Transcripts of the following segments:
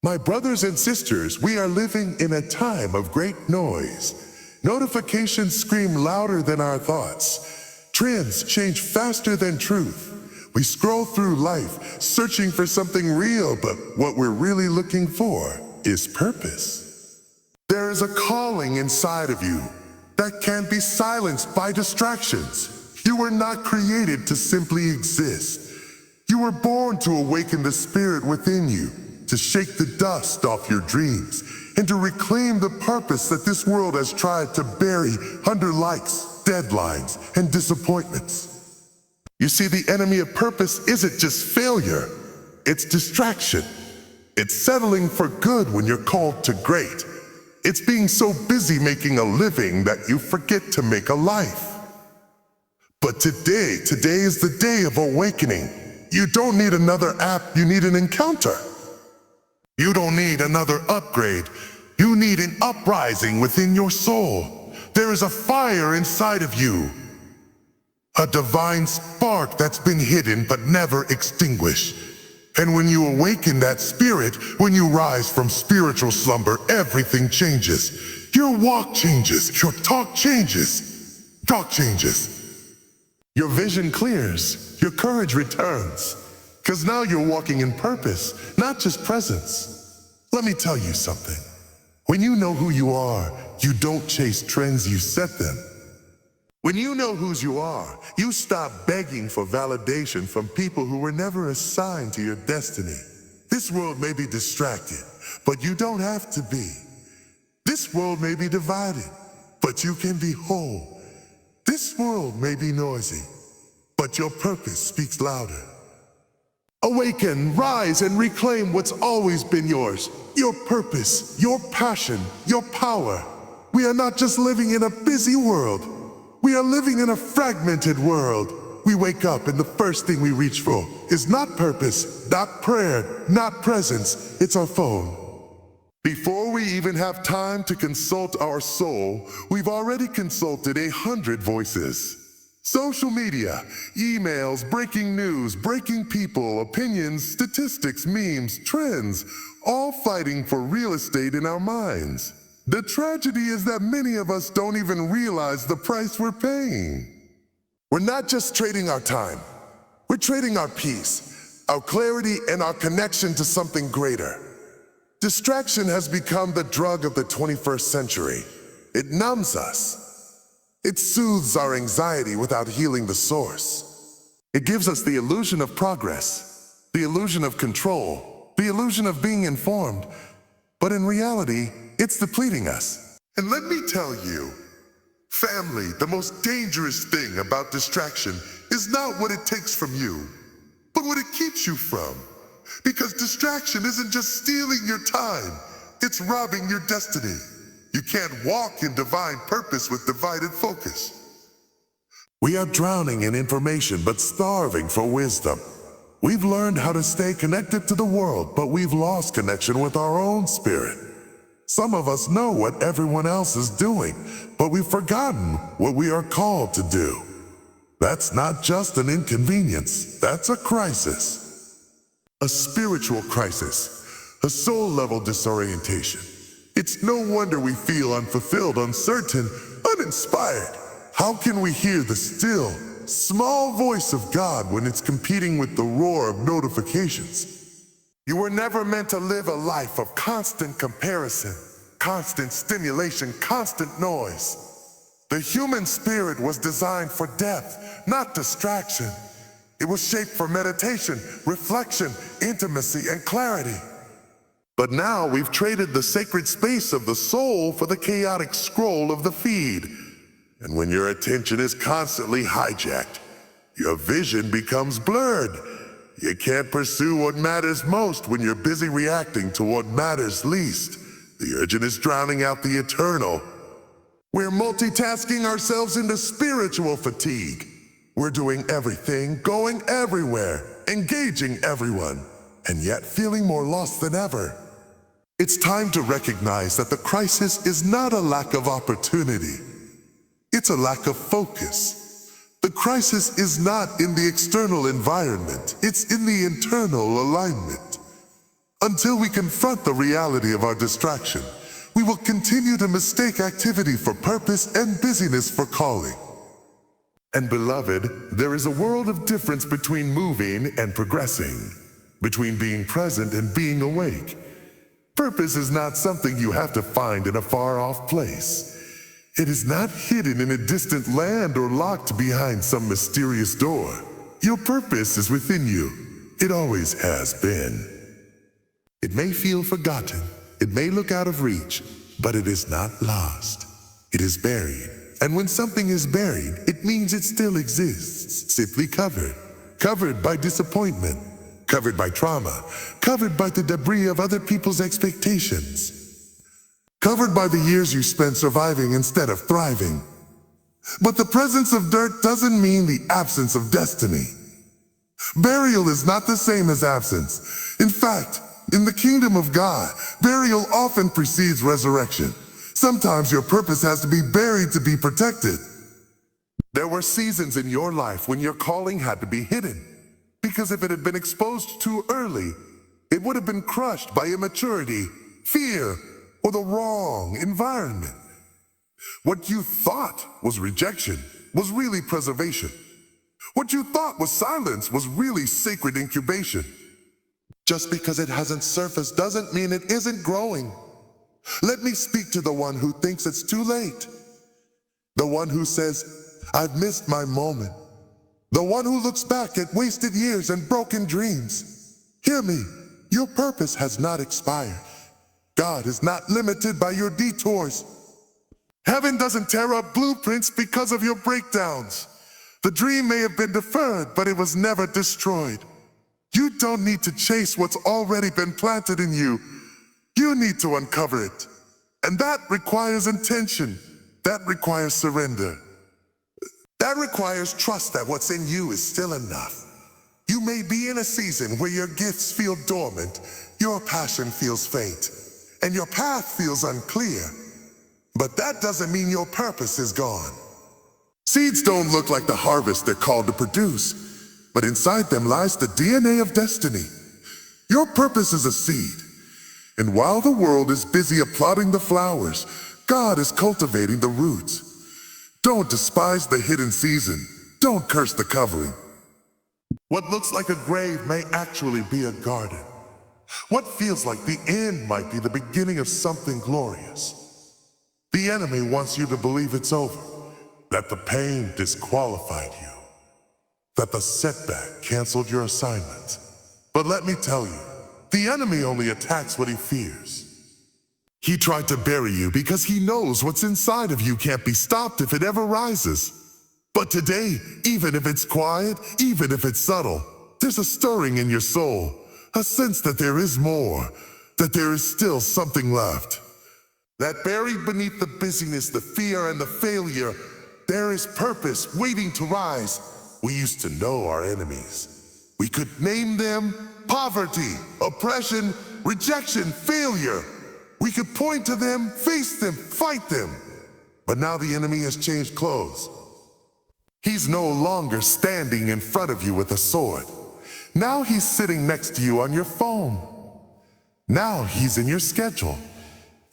My brothers and sisters, we are living in a time of great noise. Notifications scream louder than our thoughts. Trends change faster than truth. We scroll through life, searching for something real, but what we're really looking for is purpose. There is a calling inside of you that can't be silenced by distractions. You were not created to simply exist. You were born to awaken the spirit within you, to shake the dust off your dreams, and to reclaim the purpose that this world has tried to bury under likes, deadlines, and disappointments. You see, the enemy of purpose isn't just failure, it's distraction. It's settling for good when you're called to great. It's being so busy making a living that you forget to make a life. But today is the day of awakening. You don't need another app, you need an encounter. You don't need another upgrade. You need an uprising within your soul. There is a fire inside of you. A divine spark that's been hidden but never extinguished. And when you awaken that spirit, when you rise from spiritual slumber, everything changes. Your walk changes. Your talk changes. Talk changes. Your vision clears. Your courage returns. Because now you're walking in purpose, not just presence. Let me tell you something. When you know who you are, you don't chase trends, you set them. When you know whose you are, you stop begging for validation from people who were never assigned to your destiny. This world may be distracted, but you don't have to be. This world may be divided, but you can be whole. This world may be noisy, but your purpose speaks louder. Awaken, rise, and reclaim what's always been yours. Your purpose, your passion, your power. We are not just living in a busy world. We are living in a fragmented world. We wake up and the first thing we reach for is not purpose, not prayer, not presence. It's our phone. Before we even have time to consult our soul, we've already consulted 100 voices. Social media, emails, breaking news, breaking people, opinions, statistics, memes, trends, all fighting for real estate in our minds. The tragedy is that many of us don't even realize the price we're paying. We're not just trading our time. We're trading our peace, our clarity, and our connection to something greater. Distraction has become the drug of the 21st century. It numbs us. It soothes our anxiety without healing the source. It gives us the illusion of progress, the illusion of control, the illusion of being informed. But in reality, it's depleting us. And let me tell you, family, the most dangerous thing about distraction is not what it takes from you, but what it keeps you from. Because distraction isn't just stealing your time, it's robbing your destiny. You can't walk in divine purpose with divided focus. We are drowning in information but starving for wisdom. We've learned how to stay connected to the world, but we've lost connection with our own spirit. Some of us know what everyone else is doing, but we've forgotten what we are called to do. That's not just an inconvenience, that's a crisis. A spiritual crisis, a soul-level disorientation. It's no wonder we feel unfulfilled, uncertain, uninspired. How can we hear the still, small voice of God when it's competing with the roar of notifications? You were never meant to live a life of constant comparison, constant stimulation, constant noise. The human spirit was designed for depth, not distraction. It was shaped for meditation, reflection, intimacy, and clarity. But now we've traded the sacred space of the soul for the chaotic scroll of the feed. And when your attention is constantly hijacked, your vision becomes blurred. You can't pursue what matters most when you're busy reacting to what matters least. The urgent is drowning out the eternal. We're multitasking ourselves into spiritual fatigue. We're doing everything, going everywhere, engaging everyone, and yet feeling more lost than ever. It's time to recognize that the crisis is not a lack of opportunity. It's a lack of focus. The crisis is not in the external environment. It's in the internal alignment. Until we confront the reality of our distraction, we will continue to mistake activity for purpose and busyness for calling. And beloved, there is a world of difference between moving and progressing, between being present and being awake. Purpose is not something you have to find in a far-off place. It is not hidden in a distant land or locked behind some mysterious door. Your purpose is within you. It always has been. It may feel forgotten, it may look out of reach, but it is not lost. It is buried. And when something is buried, it means it still exists, simply covered. Covered by disappointment, covered by trauma, covered by the debris of other people's expectations, covered by the years you spent surviving instead of thriving. But the presence of dirt doesn't mean the absence of destiny. Burial is not the same as absence. In fact, in the kingdom of God, burial often precedes resurrection. Sometimes your purpose has to be buried to be protected. There were seasons in your life when your calling had to be hidden, because if it had been exposed too early, it would have been crushed by immaturity, fear, or the wrong environment. What you thought was rejection was really preservation. What you thought was silence was really sacred incubation. Just because it hasn't surfaced doesn't mean it isn't growing. Let me speak to the one who thinks it's too late. The one who says, I've missed my moment. The one who looks back at wasted years and broken dreams. Hear me, your purpose has not expired. God is not limited by your detours. Heaven doesn't tear up blueprints because of your breakdowns. The dream may have been deferred, but it was never destroyed. You don't need to chase what's already been planted in you. You need to uncover it. And that requires intention. That requires surrender. That requires trust that what's in you is still enough. You may be in a season where your gifts feel dormant, your passion feels faint, and your path feels unclear. But that doesn't mean your purpose is gone. Seeds don't look like the harvest they're called to produce, but inside them lies the DNA of destiny. Your purpose is a seed. And while the world is busy applauding the flowers, God is cultivating the roots. Don't despise the hidden season. Don't curse the covering. What looks like a grave may actually be a garden. What feels like the end might be the beginning of something glorious. The enemy wants you to believe it's over, that the pain disqualified you, that the setback canceled your assignment. But let me tell you, the enemy only attacks what he fears. He tried to bury you because he knows what's inside of you can't be stopped if it ever rises. But today, even if it's quiet, even if it's subtle, there's a stirring in your soul, a sense that there is more, that there is still something left. That buried beneath the busyness, the fear, and the failure, there is purpose waiting to rise. We used to know our enemies. We could name them poverty, oppression, rejection, failure. We could point to them, face them, fight them. But now the enemy has changed clothes. He's no longer standing in front of you with a sword. Now he's sitting next to you on your phone. Now he's in your schedule,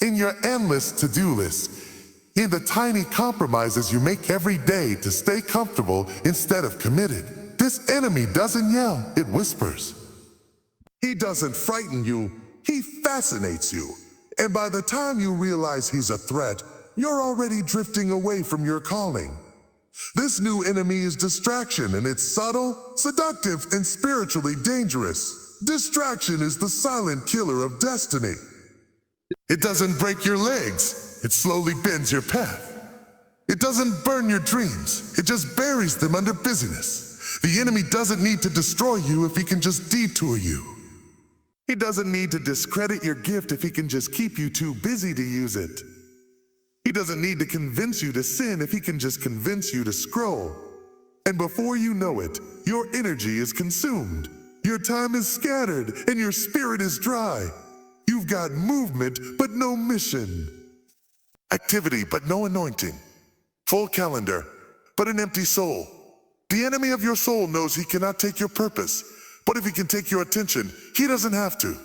in your endless to-do list, in the tiny compromises you make every day to stay comfortable instead of committed. This enemy doesn't yell, it whispers. He doesn't frighten you, he fascinates you. And by the time you realize he's a threat, you're already drifting away from your calling. This new enemy is distraction, and it's subtle, seductive, and spiritually dangerous. Distraction is the silent killer of destiny. It doesn't break your legs, it slowly bends your path. It doesn't burn your dreams, it just buries them under busyness. The enemy doesn't need to destroy you if he can just detour you. He doesn't need to discredit your gift if he can just keep you too busy to use it. He doesn't need to convince you to sin if he can just convince you to scroll. And before you know it, your energy is consumed, your time is scattered, and your spirit is dry. You've got movement, but no mission. Activity, but no anointing. Full calendar, but an empty soul. The enemy of your soul knows he cannot take your purpose, but if he can take your attention, he doesn't have to.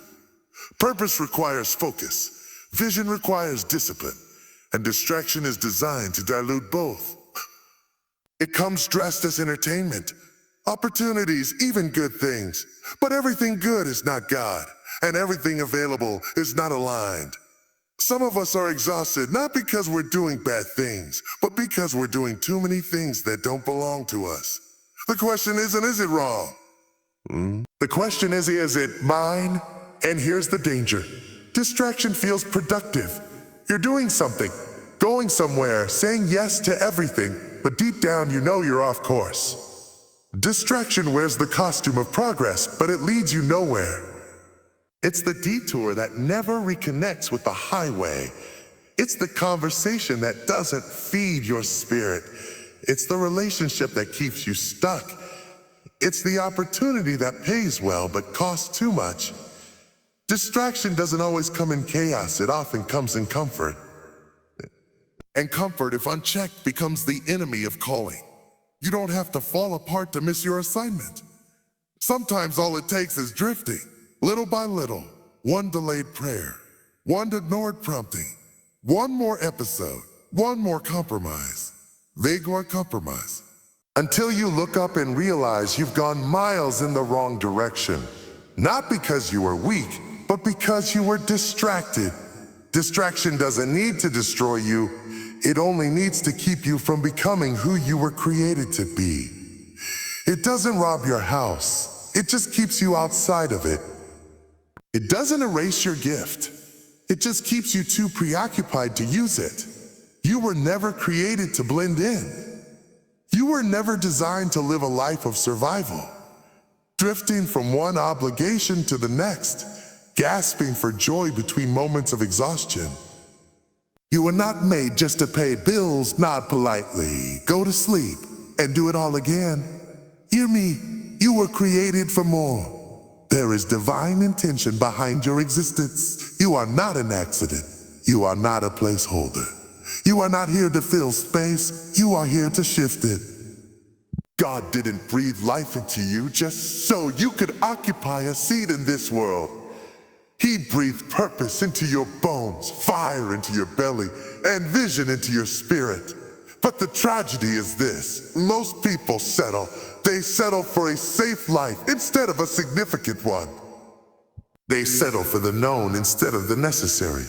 Purpose requires focus, vision requires discipline, and distraction is designed to dilute both. It comes dressed as entertainment, opportunities, even good things. But everything good is not God, and everything available is not aligned. Some of us are exhausted not because we're doing bad things, but because we're doing too many things that don't belong to us. The question isn't, is it wrong? The question is it mine? And here's the danger. Distraction feels productive. You're doing something, going somewhere, saying yes to everything, but deep down you know you're off course. Distraction wears the costume of progress, but it leads you nowhere. It's the detour that never reconnects with the highway. It's the conversation that doesn't feed your spirit. It's the relationship that keeps you stuck. It's the opportunity that pays well but costs too much. Distraction doesn't always come in chaos, it often comes in comfort. And comfort, if unchecked, becomes the enemy of calling. You don't have to fall apart to miss your assignment. Sometimes all it takes is drifting, little by little, one delayed prayer, one ignored prompting, one more episode, one more compromise, vague compromise, until you look up and realize you've gone miles in the wrong direction. Not because you were weak, but because you were distracted. Distraction doesn't need to destroy you. It only needs to keep you from becoming who you were created to be. It doesn't rob your house. It just keeps you outside of it. It doesn't erase your gift. It just keeps you too preoccupied to use it. You were never created to blend in. You were never designed to live a life of survival, drifting from one obligation to the next, gasping for joy between moments of exhaustion. You were not made just to pay bills, nod politely, go to sleep, and do it all again. Hear me, you were created for more. There is divine intention behind your existence. You are not an accident. You are not a placeholder. You are not here to fill space. You are here to shift it. God didn't breathe life into you just so you could occupy a seat in this world. He breathed purpose into your bones, fire into your belly, and vision into your spirit. But the tragedy is this: most people settle. They settle for a safe life instead of a significant one. They settle for the known instead of the necessary.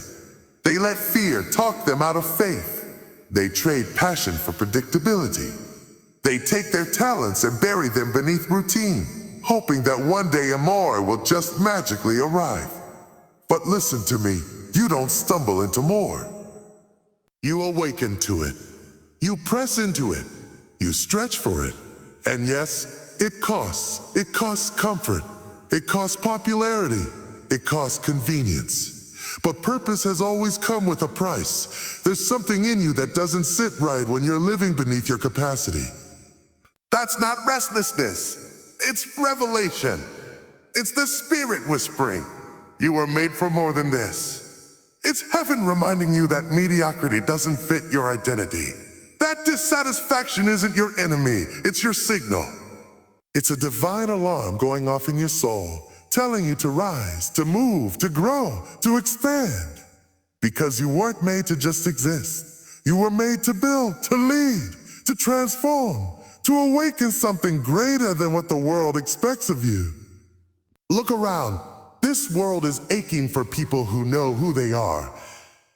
They let fear talk them out of faith. They trade passion for predictability. They take their talents and bury them beneath routine, hoping that one day more will just magically arrive. But listen to me, you don't stumble into more. You awaken to it. You press into it. You stretch for it. And yes, it costs. It costs comfort. It costs popularity. It costs convenience. But purpose has always come with a price. There's something in you that doesn't sit right when you're living beneath your capacity. That's not restlessness. It's revelation. It's the spirit whispering. You were made for more than this. It's heaven reminding you that mediocrity doesn't fit your identity. That dissatisfaction isn't your enemy, it's your signal. It's a divine alarm going off in your soul, telling you to rise, to move, to grow, to expand. Because you weren't made to just exist. You were made to build, to lead, to transform, to awaken something greater than what the world expects of you. Look around. This world is aching for people who know who they are.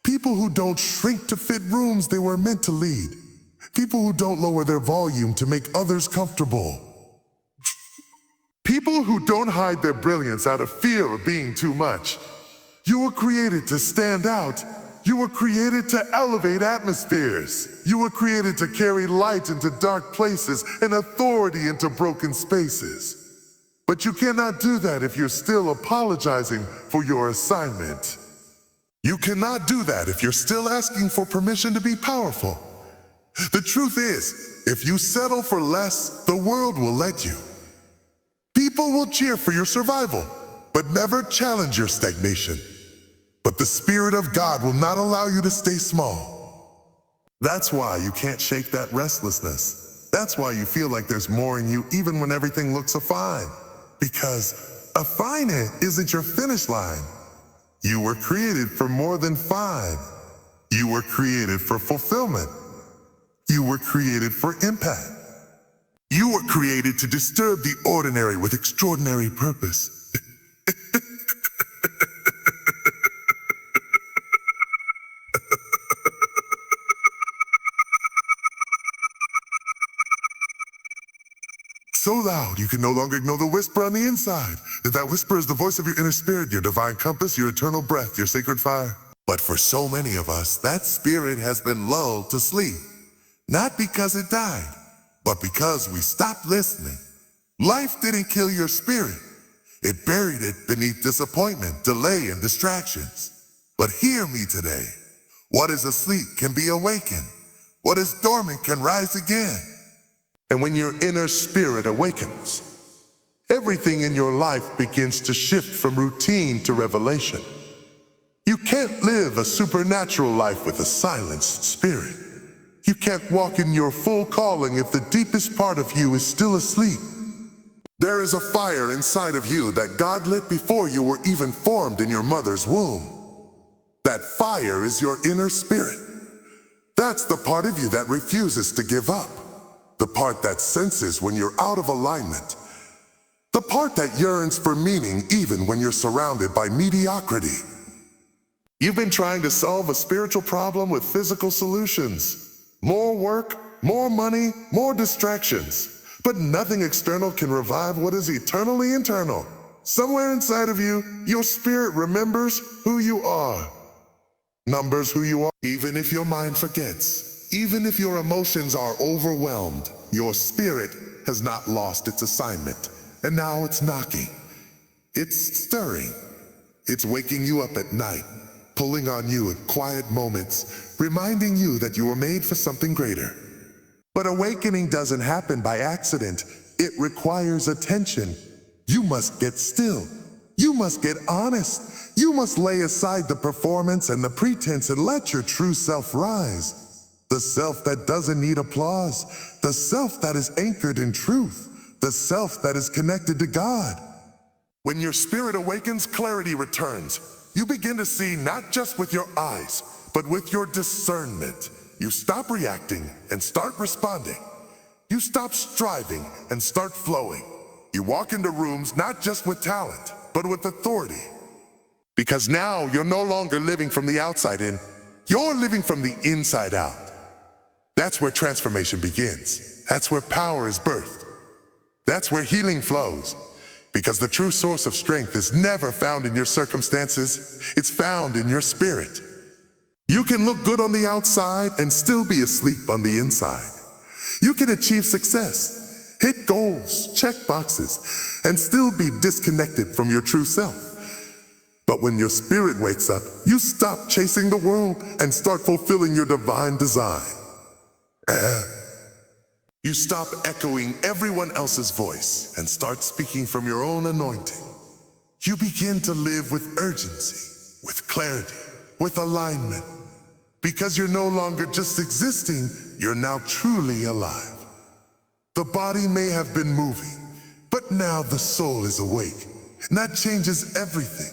People who don't shrink to fit rooms they were meant to lead. People who don't lower their volume to make others comfortable. People who don't hide their brilliance out of fear of being too much. You were created to stand out. You were created to elevate atmospheres. You were created to carry light into dark places and authority into broken spaces. But you cannot do that if you're still apologizing for your assignment. You cannot do that if you're still asking for permission to be powerful. The truth is, if you settle for less, the world will let you. People will cheer for your survival, but never challenge your stagnation. But the Spirit of God will not allow you to stay small. That's why you can't shake that restlessness. That's why you feel like there's more in you even when everything looks fine. Because a fine isn't your finish line. You were created for more than fun. You were created for fulfillment. You were created for impact. You were created to disturb the ordinary with extraordinary purpose. So loud you can no longer ignore the whisper on the inside. That whisper is the voice of your inner spirit, your divine compass, your eternal breath, your sacred fire. But for so many of us, that spirit has been lulled to sleep. Not because it died, but because we stopped listening. Life didn't kill your spirit. It buried it beneath disappointment, delay, and distractions. But hear me today. What is asleep can be awakened. What is dormant can rise again. And when your inner spirit awakens, everything in your life begins to shift from routine to revelation. You can't live a supernatural life with a silenced spirit. You can't walk in your full calling if the deepest part of you is still asleep. There is a fire inside of you that God lit before you were even formed in your mother's womb. That fire is your inner spirit. That's the part of you that refuses to give up. The part that senses when you're out of alignment. The part that yearns for meaning even when you're surrounded by mediocrity. You've been trying to solve a spiritual problem with physical solutions. More work, more money, more distractions. But nothing external can revive what is eternally internal. Somewhere inside of you, your spirit remembers who you are. Numbers who you are. Even if your mind forgets. Even if your emotions are overwhelmed, your spirit has not lost its assignment. And now it's knocking. It's stirring. It's waking you up at night, pulling on you in quiet moments, reminding you that you were made for something greater. But awakening doesn't happen by accident. It requires attention. You must get still. You must get honest. You must lay aside the performance and the pretense and let your true self rise. The self that doesn't need applause. The self that is anchored in truth. The self that is connected to God. When your spirit awakens, clarity returns. You begin to see not just with your eyes, but with your discernment. You stop reacting and start responding. You stop striving and start flowing. You walk into rooms not just with talent, but with authority. Because now you're no longer living from the outside in, you're living from the inside out. That's where transformation begins. That's where power is birthed. That's where healing flows. Because the true source of strength is never found in your circumstances. It's found in your spirit. You can look good on the outside and still be asleep on the inside. You can achieve success, hit goals, check boxes, and still be disconnected from your true self. But when your spirit wakes up, you stop chasing the world and start fulfilling your divine design. You stop echoing everyone else's voice and start speaking from your own anointing. You begin to live with urgency, with clarity, with alignment. Because you're no longer just existing, you're now truly alive. The body may have been moving, but now the soul is awake, and that changes everything.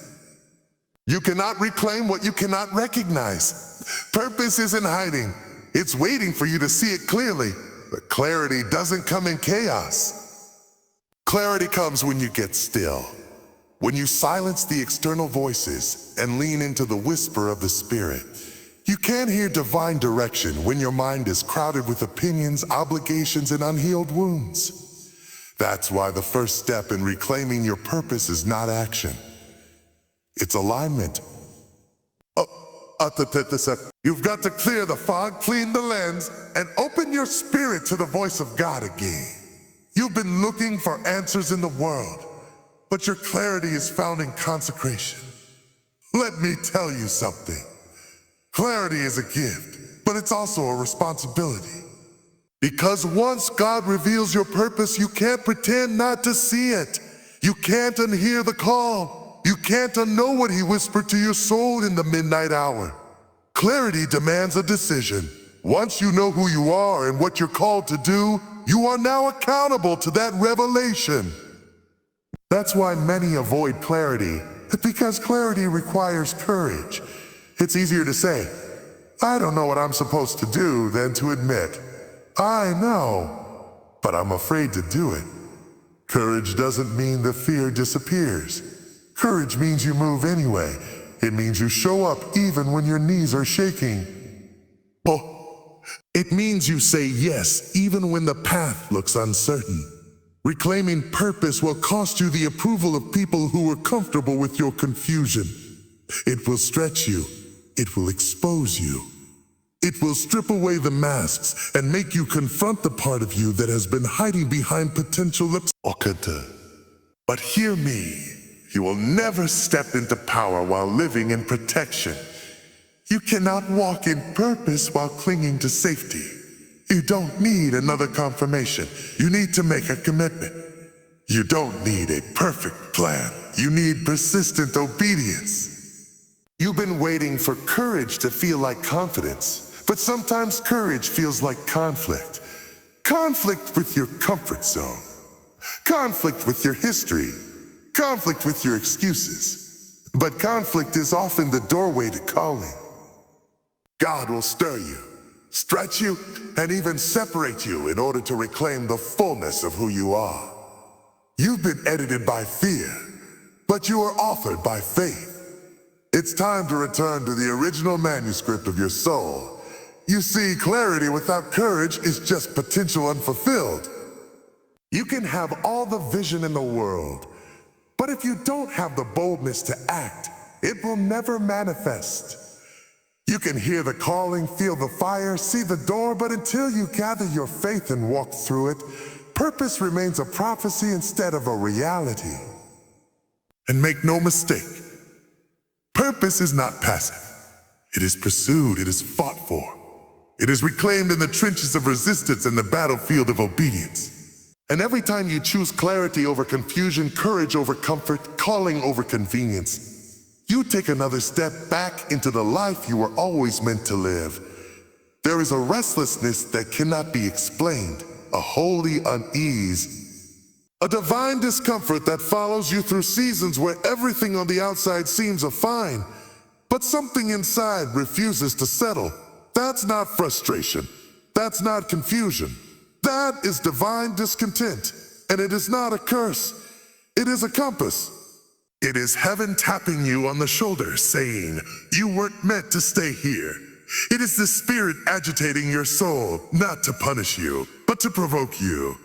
You cannot reclaim what you cannot recognize. Purpose isn't hiding. It's waiting for you to see it clearly. But clarity doesn't come in chaos. Clarity comes when you get still. When you silence the external voices and lean into the whisper of the Spirit. You can't hear divine direction when your mind is crowded with opinions, obligations, and unhealed wounds. That's why the first step in reclaiming your purpose is not action. It's alignment. You've got to clear the fog, clean the lens, and open your spirit to the voice of God again. You've been looking for answers in the world, but your clarity is found in consecration. Let me tell you something. Clarity is a gift, but it's also a responsibility. Because once God reveals your purpose, you can't pretend not to see it. You can't unhear the call. You can't unknow what He whispered to your soul in the midnight hour. Clarity demands a decision. Once you know who you are and what you're called to do, you are now accountable to that revelation. That's why many avoid clarity. Because clarity requires courage. It's easier to say, I don't know what I'm supposed to do, than to admit, I know, but I'm afraid to do it. Courage doesn't mean the fear disappears. Courage means you move anyway. It means you show up even when your knees are shaking. Oh, it means you say yes even when the path looks uncertain. Reclaiming purpose will cost you the approval of people who are comfortable with your confusion. It will stretch you. It will expose you. It will strip away the masks and make you confront the part of you that has been hiding behind potential lips. But hear me, you will never step into power while living in protection. You cannot walk in purpose while clinging to safety. You don't need another confirmation. You need to make a commitment. You don't need a perfect plan. You need persistent obedience. You've been waiting for courage to feel like confidence, but sometimes courage feels like conflict. Conflict with your comfort zone. Conflict with your history. Conflict with your excuses. But conflict is often the doorway to calling. God will stir you, stretch you, and even separate you in order to reclaim the fullness of who you are. You've been edited by fear, but you are authored by faith. It's time to return to the original manuscript of your soul. You see, clarity without courage is just potential unfulfilled. You can have all the vision in the world, but if you don't have the boldness to act, it will never manifest. You can hear the calling, feel the fire, see the door, but until you gather your faith and walk through it, purpose remains a prophecy instead of a reality. And make no mistake, purpose is not passive. It is pursued, it is fought for. It is reclaimed in the trenches of resistance and the battlefield of obedience. And every time you choose clarity over confusion, courage over comfort, calling over convenience, you take another step back into the life you were always meant to live. There is a restlessness that cannot be explained, a holy unease, a divine discomfort that follows you through seasons where everything on the outside seems fine, but something inside refuses to settle. That's not frustration. That's not confusion. That is divine discontent, and it is not a curse. It is a compass. It is heaven tapping you on the shoulder, saying, you weren't meant to stay here. It is the spirit agitating your soul, not to punish you, but to provoke you.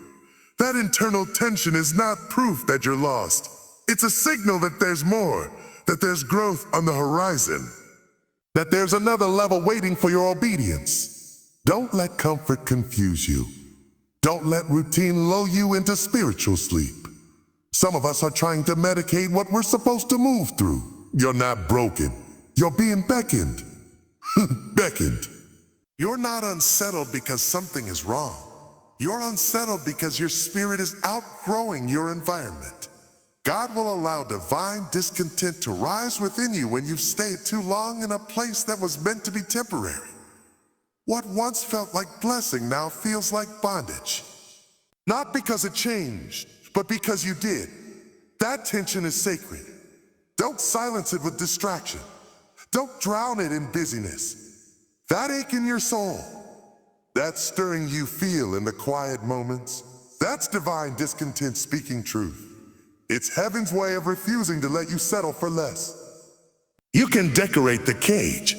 That internal tension is not proof that you're lost. It's a signal that there's more, that there's growth on the horizon, that there's another level waiting for your obedience. Don't let comfort confuse you. Don't let routine lull you into spiritual sleep. Some of us are trying to medicate what we're supposed to move through. You're not broken. You're being beckoned. Beckoned. You're not unsettled because something is wrong. You're unsettled because your spirit is outgrowing your environment. God will allow divine discontent to rise within you when you've stayed too long in a place that was meant to be temporary. What once felt like blessing now feels like bondage. Not because it changed, but because you did. That tension is sacred. Don't silence it with distraction. Don't drown it in busyness. That ache in your soul, that stirring you feel in the quiet moments, that's divine discontent speaking truth. It's heaven's way of refusing to let you settle for less. You can decorate the cage,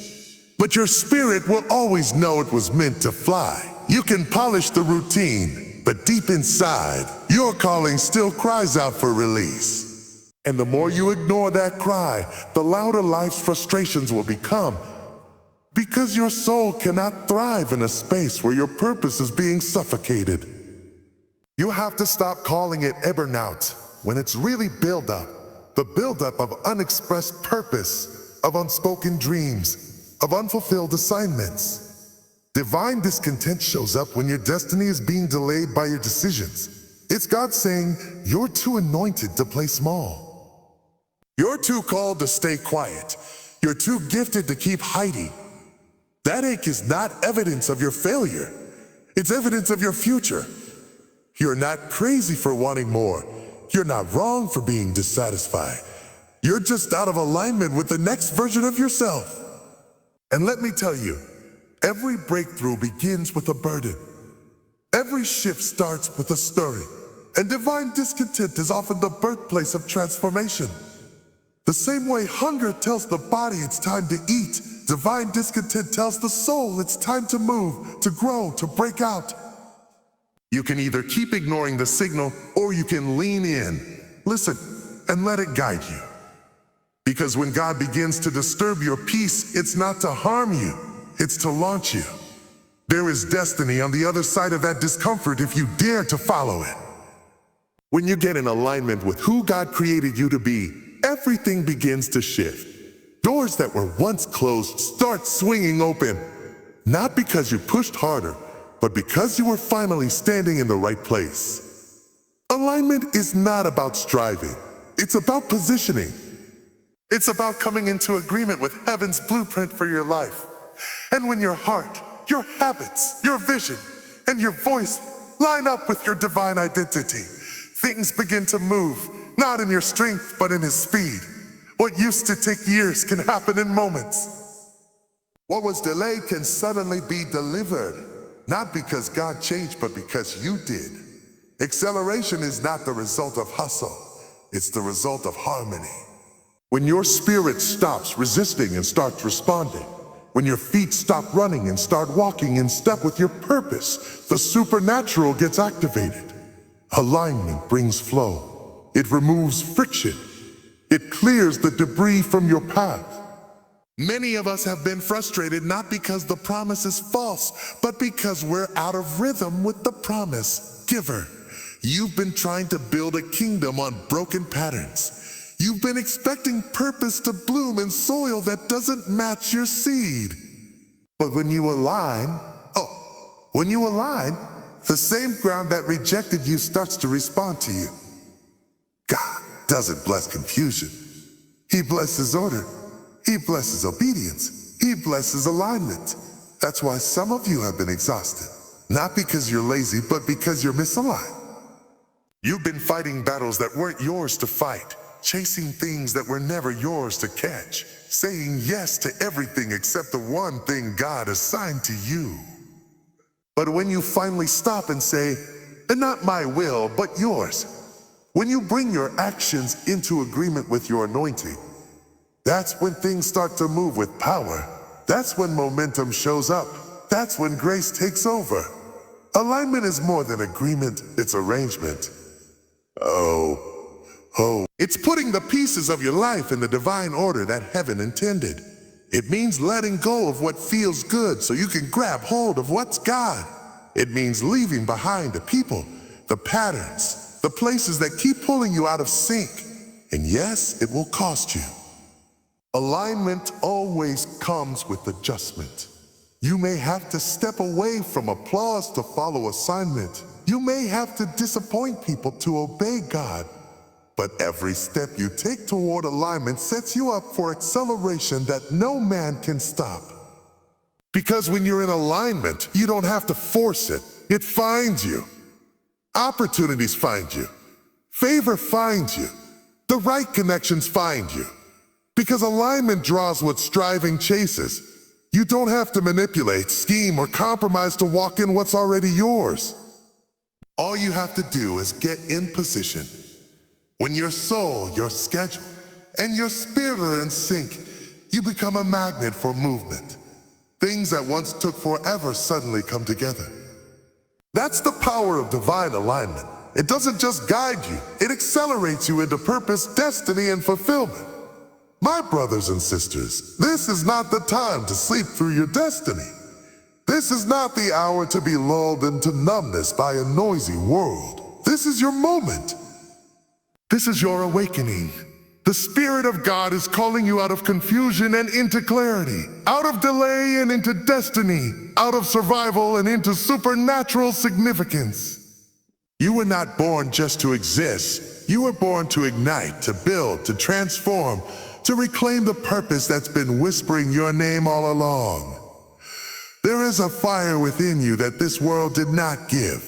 but your spirit will always know it was meant to fly. You can polish the routine, but deep inside, your calling still cries out for release. And the more you ignore that cry, the louder life's frustrations will become. Because your soul cannot thrive in a space where your purpose is being suffocated. You have to stop calling it burnout when it's really buildup. The buildup of unexpressed purpose, of unspoken dreams, of unfulfilled assignments. Divine discontent shows up when your destiny is being delayed by your decisions. It's God saying, you're too anointed to play small. You're too called to stay quiet. You're too gifted to keep hiding. That ache is not evidence of your failure. It's evidence of your future. You're not crazy for wanting more. You're not wrong for being dissatisfied. You're just out of alignment with the next version of yourself. And let me tell you, every breakthrough begins with a burden. Every shift starts with a stirring. And divine discontent is often the birthplace of transformation. The same way hunger tells the body it's time to eat, divine discontent tells the soul it's time to move, to grow, to break out. You can either keep ignoring the signal or you can lean in, listen, and let it guide you. Because when God begins to disturb your peace, it's not to harm you, it's to launch you. There is destiny on the other side of that discomfort if you dare to follow it. When you get in alignment with who God created you to be, everything begins to shift. Doors that were once closed start swinging open. Not because you pushed harder, but because you were finally standing in the right place. Alignment is not about striving. It's about positioning. It's about coming into agreement with heaven's blueprint for your life. And when your heart, your habits, your vision, and your voice line up with your divine identity, things begin to move, not in your strength, but in His speed. What used to take years can happen in moments. What was delayed can suddenly be delivered, not because God changed, but because you did. Acceleration is not the result of hustle, it's the result of harmony. When your spirit stops resisting and starts responding, when your feet stop running and start walking in step with your purpose, the supernatural gets activated. Alignment brings flow. It removes friction. It clears the debris from your path. Many of us have been frustrated not because the promise is false, but because we're out of rhythm with the promise giver. You've been trying to build a kingdom on broken patterns. You've been expecting purpose to bloom in soil that doesn't match your seed. But when you align, the same ground that rejected you starts to respond to you. God doesn't bless confusion. He blesses order. He blesses obedience. He blesses alignment. That's why some of you have been exhausted. Not because you're lazy, but because you're misaligned. You've been fighting battles that weren't yours to fight, chasing things that were never yours to catch, saying yes to everything except the one thing God assigned to you. But when you finally stop and say, not my will, but yours, when you bring your actions into agreement with your anointing, that's when things start to move with power. That's when momentum shows up. That's when grace takes over. Alignment is more than agreement, it's arrangement. It's putting the pieces of your life in the divine order that heaven intended. It means letting go of what feels good so you can grab hold of what's God. It means leaving behind the people, the patterns, the places that keep pulling you out of sync. And yes, it will cost you. Alignment always comes with adjustment. You may have to step away from applause to follow assignment. You may have to disappoint people to obey God. But every step you take toward alignment sets you up for acceleration that no man can stop. Because when you're in alignment, you don't have to force it. It finds you. Opportunities find you. Favor finds you. The right connections find you. Because alignment draws what striving chases. You don't have to manipulate, scheme, or compromise to walk in what's already yours. All you have to do is get in position. When your soul, your schedule, and your spirit are in sync, you become a magnet for movement. Things that once took forever suddenly come together. That's the power of divine alignment. It doesn't just guide you, it accelerates you into purpose, destiny, and fulfillment. My brothers and sisters, this is not the time to sleep through your destiny. This is not the hour to be lulled into numbness by a noisy world. This is your moment. This is your awakening. The Spirit of God is calling you out of confusion and into clarity, out of delay and into destiny, out of survival and into supernatural significance. You were not born just to exist. You were born to ignite, to build, to transform, to reclaim the purpose that's been whispering your name all along. There is a fire within you that this world did not give,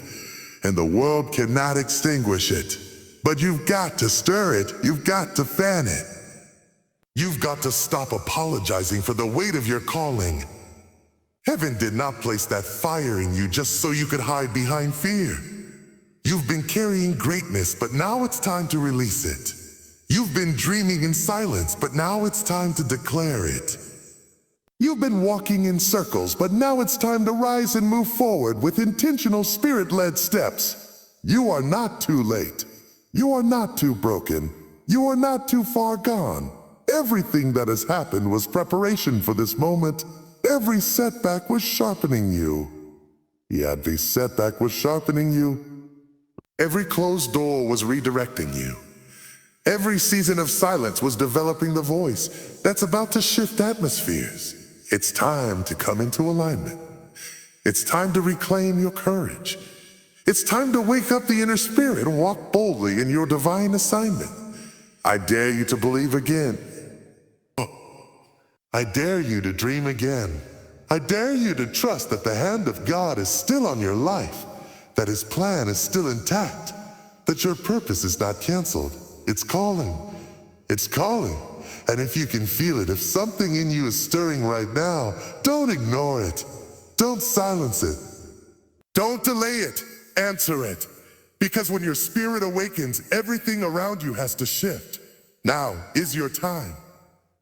and the world cannot extinguish it. But you've got to stir it, you've got to fan it. You've got to stop apologizing for the weight of your calling. Heaven did not place that fire in you just so you could hide behind fear. You've been carrying greatness, but now it's time to release it. You've been dreaming in silence, but now it's time to declare it. You've been walking in circles, but now it's time to rise and move forward with intentional spirit-led steps. You are not too late. You are not too broken. You are not too far gone. Everything that has happened was preparation for this moment. Every setback was sharpening you. Every setback was sharpening you. Every closed door was redirecting you. Every season of silence was developing the voice that's about to shift atmospheres. It's time to come into alignment. It's time to reclaim your courage. It's time to wake up the inner spirit and walk boldly in your divine assignment. I dare you to believe again. I dare you to dream again. I dare you to trust that the hand of God is still on your life, that His plan is still intact, that your purpose is not canceled. It's calling. It's calling. And if you can feel it, if something in you is stirring right now, don't ignore it. Don't silence it. Don't delay it. Answer it. Because when your spirit awakens, everything around you has to shift. Now is your time.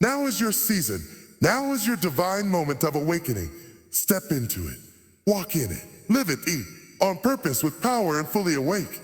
Now is your season. Now is your divine moment of awakening. Step into it. Walk in it. Live it. Eat. On purpose with power and fully awake.